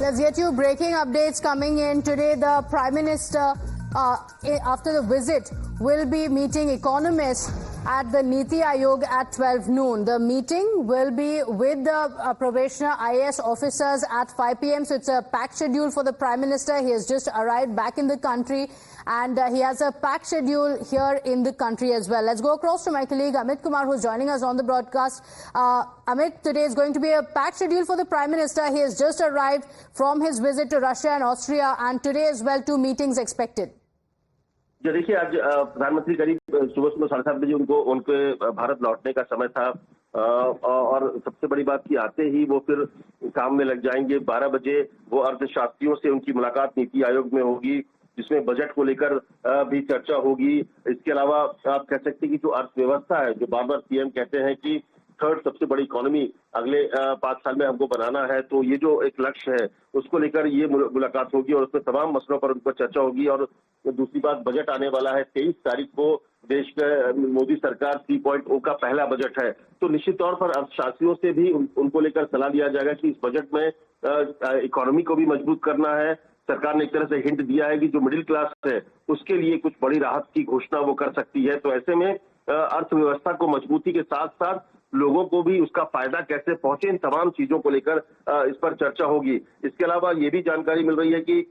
Let's get you breaking updates coming in. Today, the Prime Minister, after the visit, will be meeting economists at the Niti Aayog at 12 noon. The meeting will be with the probationer IAS officers at 5 p.m. So it's a packed schedule for the Prime Minister. He has just arrived back in the country and he has a packed schedule here in the country as well. Let's go across to my colleague Amit Kumar, who's joining us on the broadcast. Amit, today is going to be a packed schedule for the Prime Minister. He has just arrived from his visit to Russia and Austria, and today as well 2 meetings expected. जो देखिए, आज प्रधानमंत्री करीब सुबह 7:30 बजे उनके भारत लौटने का समय था और सबसे बड़ी बात की आते ही वो फिर काम में लग जाएंगे। 12 बजे वो अर्थशास्त्रियों से उनकी मुलाकात नीति आयोग में होगी, जिसमें बजट को लेकर भी चर्चा होगी। इसके अलावा आप कह सकते हैं कि जो अर्थव्यवस्था है, जो बार बार पीएम कहते हैं कि थर्ड सबसे बड़ी इकोनॉमी अगले 5 साल में हमको बनाना है, तो ये जो एक लक्ष्य है उसको लेकर ये मुलाकात होगी और उसमें तमाम मसलों पर उनको चर्चा होगी। और दूसरी बात, बजट आने वाला है 23 तारीख को। देश का मोदी सरकार 3.0 का पहला बजट है, तो निश्चित तौर पर अर्थशास्त्रियों से भी उनको लेकर सलाह लिया जाएगा कि इस बजट में इकोनॉमी को भी मजबूत करना है। सरकार ने एक तरह से हिंट दिया है कि जो मिडिल क्लास है उसके लिए कुछ बड़ी राहत की घोषणा वो कर सकती है। तो ऐसे में अर्थव्यवस्था को मजबूती के साथ साथ लोगों को भी उसका फायदा कैसे पहुंचे, इन तमाम चीजों को लेकर इस पर चर्चा होगी। इसके अलावा ये भी जानकारी मिल रही है कि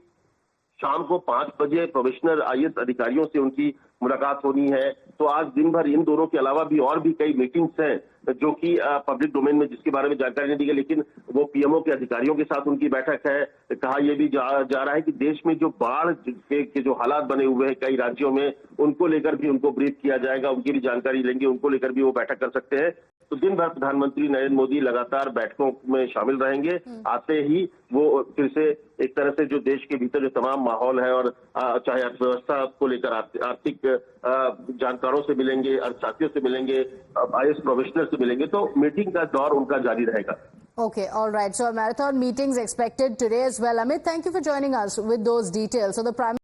शाम को 5 बजे प्रोबेशनर आईएएस अधिकारियों से उनकी मुलाकात होनी है। तो आज दिन भर इन दोनों के अलावा भी और भी कई मीटिंग्स हैं जो कि पब्लिक डोमेन में, जिसके बारे में जानकारी नहीं दी गई, लेकिन वो पीएमओ के अधिकारियों के साथ उनकी बैठक है। कहा यह भी जा रहा है कि देश में जो बाढ़ के जो हालात बने हुए हैं कई राज्यों में, उनको लेकर भी उनको ब्रीफ किया जाएगा, उनकी भी जानकारी लेंगे, उनको लेकर भी वो बैठक कर सकते हैं। तो दिन भर प्रधानमंत्री नरेंद्र मोदी लगातार बैठकों में शामिल रहेंगे। आते ही वो फिर से एक तरह से जो देश के भीतर जो तमाम माहौल है और चाहे अर्थव्यवस्था को लेकर आर्थिक जानकारों से मिलेंगे, अर्थशास्त्रियों से मिलेंगे, आईएएस प्रोबेशनर से मिलेंगे, तो मीटिंग का दौर उनका जारी रहेगा। Okay, all right. So a marathon meetings expected today as well. Amit, thank you for joining us with those details. So the Prime